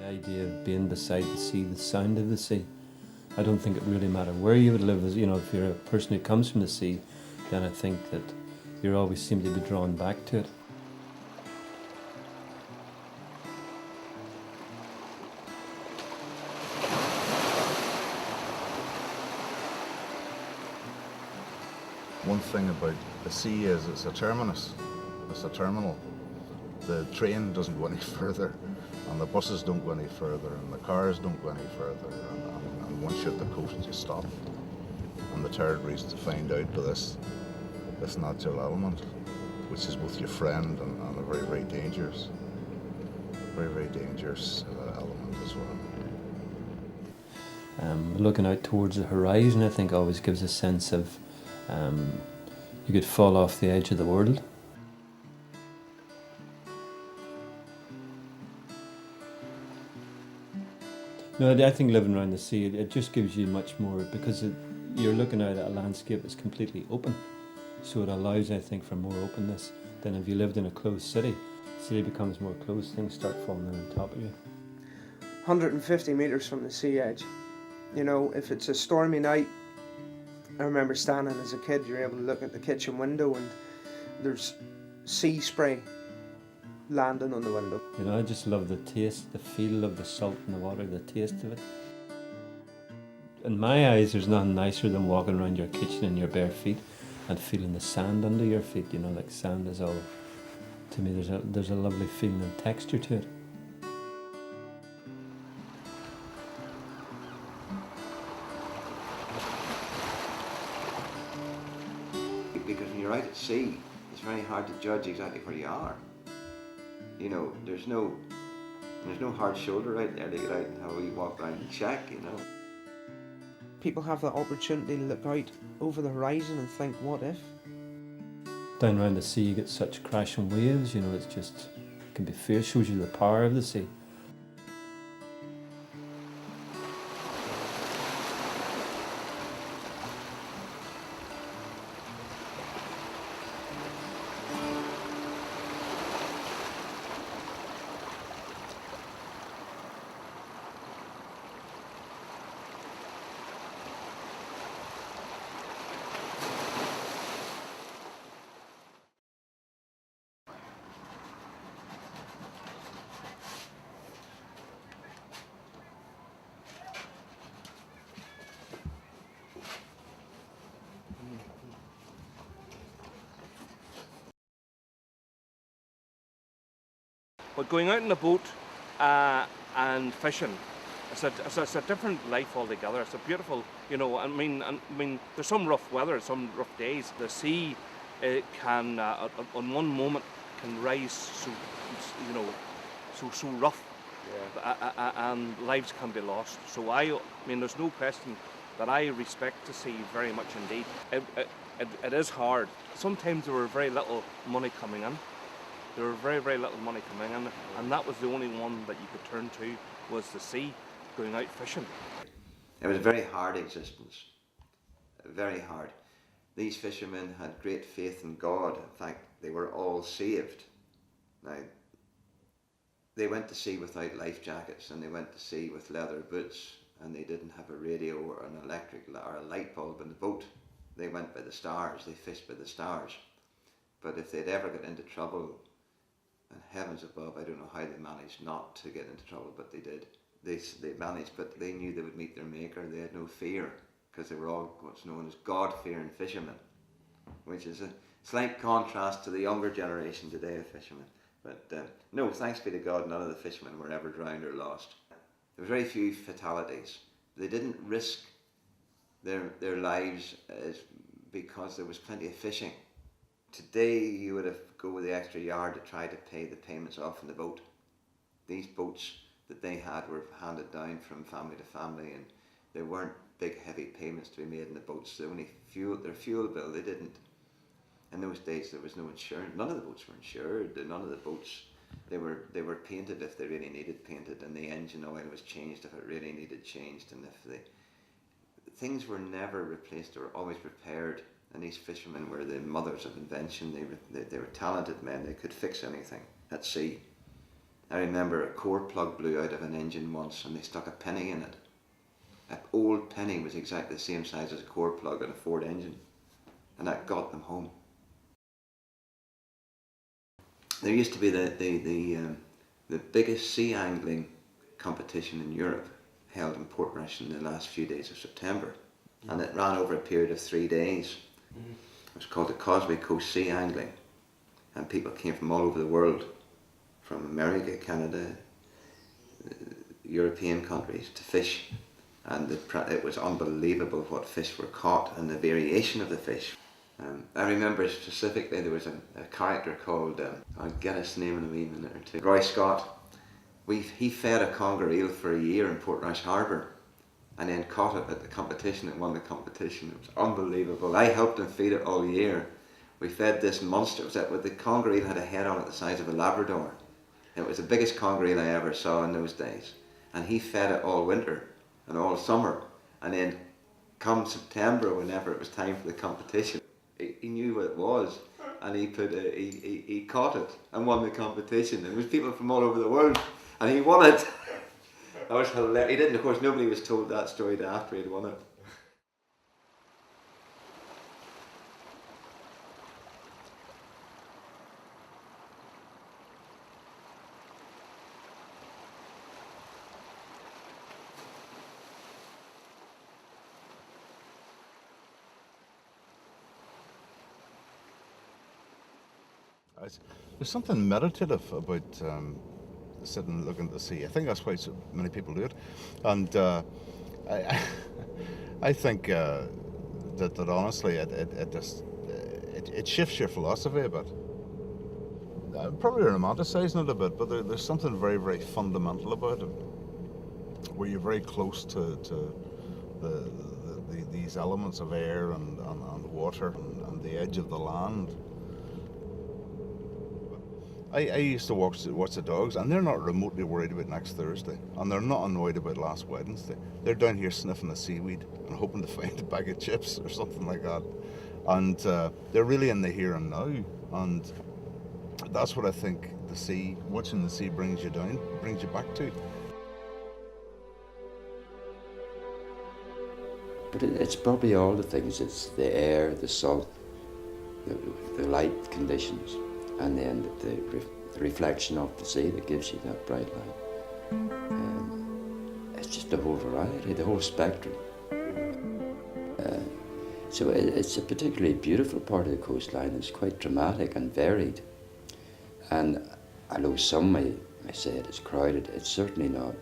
idea of being beside the sea, the sound of the sea. I don't think it really matters where you would live. As you know, if you're a person who comes from the sea, then I think that you always seem to be drawn back to it. One thing about the sea is it's a terminus, it's a terminal. The train doesn't go any further, and the buses don't go any further, and the cars don't go any further, and once you're at the coast you stop. And the territories to find out with this natural element, which is both your friend and a very, very dangerous element as well. Looking out towards the horizon, I think, always gives a sense of you could fall off the edge of the world. No, I think living around the sea, it just gives you much more, because you're looking out at a landscape that's completely open. So it allows, I think, for more openness than if you lived in a closed city. The city becomes more closed, things start falling in on top of you. 150 metres from the sea edge. You know, if it's a stormy night, I remember standing as a kid, you're able to look at the kitchen window and there's sea spray landing on the window. You know, I just love the taste, the feel of the salt in the water, the taste of it. In my eyes, there's nothing nicer than walking around your kitchen in your bare feet and feeling the sand under your feet. You know, like sand is all, to me, there's a lovely feeling and texture to it. Because when you're out at sea, it's very hard to judge exactly where you are. You know, there's no hard shoulder out there to get out and how we walk around and check, you know. People have the opportunity to look out over the horizon and think, what if? Down around the sea you get such crashing waves, you know, it's just, it can be fierce, shows you the power of the sea. But going out in a boat and fishing, it's a different life altogether. It's a beautiful, you know. I mean, there's some rough weather, some rough days. The sea, it can, on one moment, can rise so, you know, so rough, yeah. And lives can be lost. So I mean, there's no question that I respect the sea very much indeed. It is hard. Sometimes there were very little money coming in. There were very, very little money coming in, and that was the only one that you could turn to, was the sea, going out fishing. It was a very hard existence, very hard. These fishermen had great faith in God. In fact, they were all saved. Now, they went to sea without life jackets, and they went to sea with leather boots, and they didn't have a radio or an electric or a light bulb in the boat. They went by the stars, they fished by the stars. But if they'd ever got into trouble, and heavens above, I don't know how they managed not to get into trouble, but they did. They managed, but they knew they would meet their maker. They had no fear, because they were all what's known as God-fearing fishermen, which is a slight contrast to the younger generation today of fishermen. But no, thanks be to God, none of the fishermen were ever drowned or lost. There were very few fatalities. They didn't risk their lives because there was plenty of fishing. Today you would have go the extra yard to try to pay the payments off in the boat. These boats that they had were handed down from family to family, and there weren't big heavy payments to be made in the boats. They only their fuel bill, they didn't. In those days there was no insurance. None of the boats were insured. None of the boats, they were painted if they really needed painted, and the engine oil was changed if it really needed changed, and if things were never replaced, they were always repaired. And these fishermen were the mothers of invention. They were talented men. They could fix anything at sea. I remember a core plug blew out of an engine once and they stuck a penny in it. An old penny was exactly the same size as a core plug in a Ford engine, and that got them home. There used to be the biggest sea angling competition in Europe, held in Portrush in the last few days of September, and it ran over a period of 3 days. It was called the Coastal Sea Angling, and people came from all over the world, from America, Canada, European countries, to fish, and it was unbelievable what fish were caught and the variation of the fish. I remember specifically there was a character called, I'll get his name in a wee minute or two, Roy Scott. He fed a conger eel for a year in Portrush Harbour and then caught it at the competition and won the competition. It was unbelievable. I helped him feed it all year. We fed this monster. The conger eel had a head on it the size of a Labrador. It was the biggest conger eel I ever saw in those days. And he fed it all winter and all summer. And then come September, whenever it was time for the competition, he knew what it was, and he caught it and won the competition. And there was people from all over the world, and he won it. That was hilarious. He didn't, of course, nobody was told that story after he'd won it. There's something meditative about sitting and looking at the sea. I think that's why so many people do it. And I think that honestly it shifts your philosophy a bit. Probably romanticising it a bit, but there's something very, very fundamental about it, where you're very close to these elements of air and water and the edge of the land. I used to watch the dogs, and they're not remotely worried about next Thursday, and they're not annoyed about last Wednesday. They're down here sniffing the seaweed and hoping to find a bag of chips or something like that. And they're really in the here and now, and that's what I think watching the sea brings you back to. But it's probably all the things. It's the air, the salt, the light conditions, and then the reflection of the sea that gives you that bright light. It's just the whole variety, the whole spectrum. So it's a particularly beautiful part of the coastline. It's quite dramatic and varied. And although some may say it is crowded, it's certainly not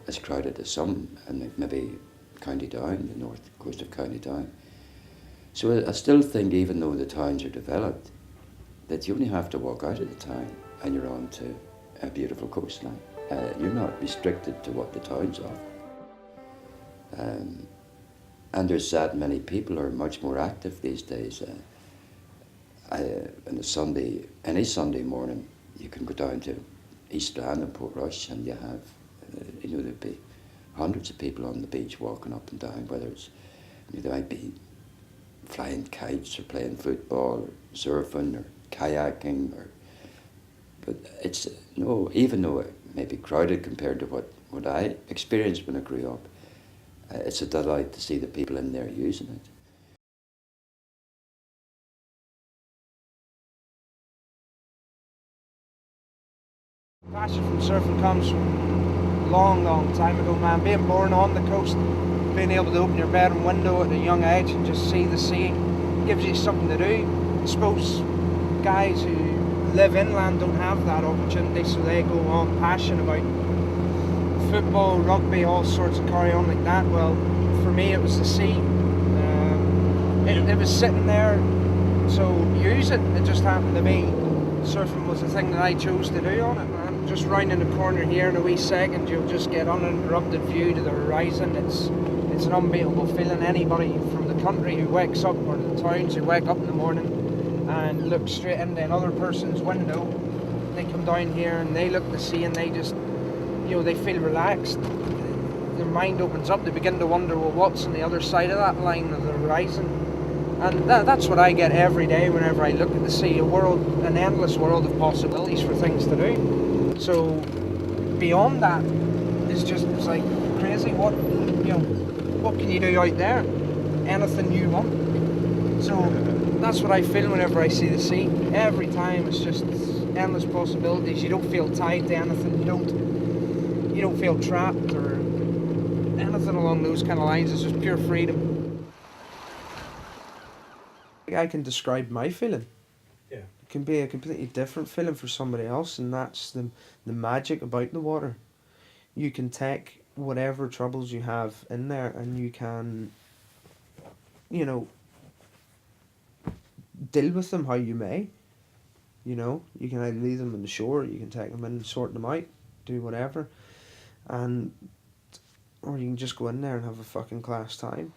as crowded as some, and maybe County Down, the north coast of County Down. So I still think, even though the towns are developed, that you only have to walk out of the town and you're on to a beautiful coastline. You're not restricted to what the towns are. And there's that many people are much more active these days. Any Sunday morning, you can go down to East Land and Portrush, and you have, there'd be hundreds of people on the beach walking up and down, whether it's, they might be flying kites or playing football or surfing or kayaking, but it's, even though it may be crowded compared to what I experienced when I grew up, it's a delight to see the people in there using it. Passion from surfing comes from a long, long time ago, man. Being born on the coast, being able to open your bedroom window at a young age and just see the sea gives you something to do. I suppose guys who live inland don't have that opportunity, so they go on passion about football, rugby, all sorts of carry on like that. Well, for me it was the sea. It was sitting there, so use it. It just happened to be surfing was the thing that I chose to do on it, man. Just round in the corner here in a wee second, you'll just get uninterrupted view to the horizon. It's an unbeatable feeling. Anybody from the country who wakes up, or the towns who wake up in the morning and look straight into another person's window, they come down here and they look at the sea and they just, they feel relaxed. Their mind opens up. They begin to wonder, well, what's on the other side of that line of the horizon? And that's what I get every day whenever I look at the sea, an endless world of possibilities for things to do. So beyond that is just, it's like crazy. What, you know, what can you do out there? Anything you want. So that's what I feel whenever I see the sea. Every time it's just endless possibilities. You don't feel tied to anything. You don't feel trapped or anything along those kind of lines. It's just pure freedom. I can describe my feeling. Yeah. It can be a completely different feeling for somebody else, and that's the magic about the water. You can take whatever troubles you have in there, and you can, you know, deal with them how you may. You know, you can either leave them on the shore, you can take them in and sort them out, do whatever, and or you can just go in there and have a fucking class time.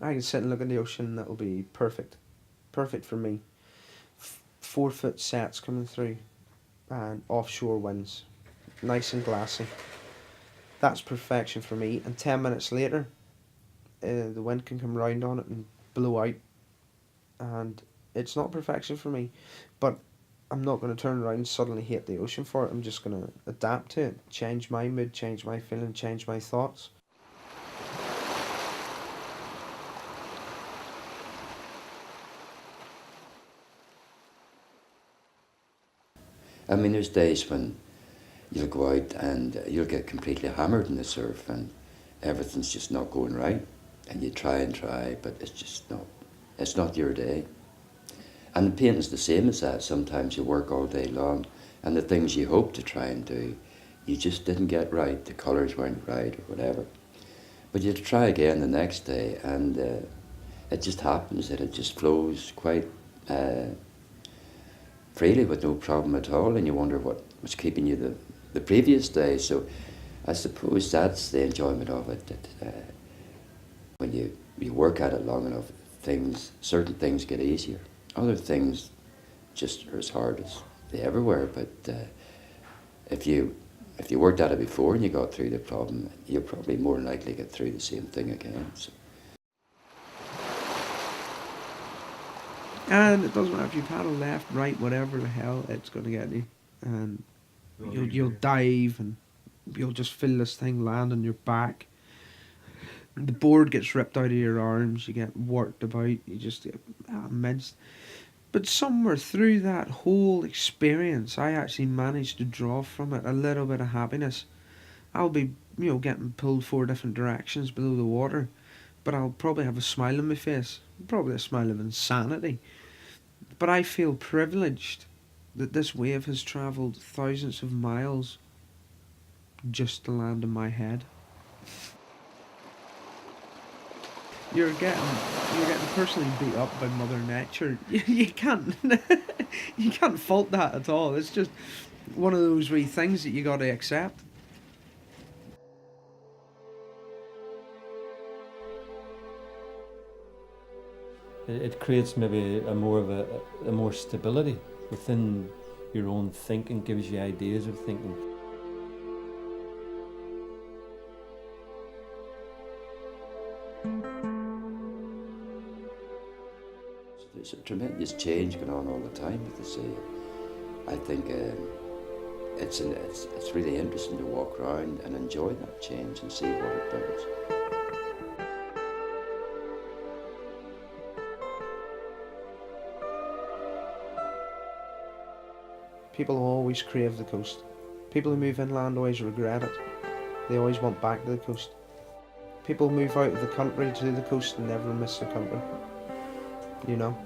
I can sit and look at the ocean and that'll be perfect. Perfect for me. 4 foot sets coming through and offshore winds. Nice and glassy. That's perfection for me. And 10 minutes later, the wind can come round on it and blow out. And it's not perfection for me. But I'm not going to turn around and suddenly hate the ocean for it. I'm just going to adapt to it. Change my mood, change my feeling, change my thoughts. I mean, there's days when you'll go out and you'll get completely hammered in the surf and everything's just not going right. And you try and try, but it's not your day. And the painting's the same as that. Sometimes you work all day long and the things you hope to try and do, you just didn't get right. The colours weren't right or whatever. But you try again the next day and it just happens that it just flows quite freely with no problem at all, and you wonder what was keeping you the previous day. So I suppose that's the enjoyment of it, that when you work at it long enough, certain things get easier. Other things just are as hard as they ever were, but if you worked at it before and you got through the problem, you'll probably more than likely get through the same thing again. So. And it doesn't matter if you paddle left, right, whatever the hell, it's going to get you. And you'll dive and you'll just feel this thing land on your back. The board gets ripped out of your arms, you get worked about, you just get minced. But somewhere through that whole experience, I actually managed to draw from it a little bit of happiness. I'll be, getting pulled 4 different directions below the water, but I'll probably have a smile on my face, probably a smile of insanity. But I feel privileged that this wave has travelled thousands of miles just to land in my head. You're getting personally beat up by Mother Nature. You can't you can't fault that at all. It's just one of those wee things that you got to accept. It creates maybe a more stability within your own thinking, gives you ideas of thinking. There's a tremendous change going on all the time with the sea. I think it's really interesting to walk around and enjoy that change and see what it does. People always crave the coast. People who move inland always regret it. They always want back to the coast. People move out of the country to the coast and never miss the country. You know?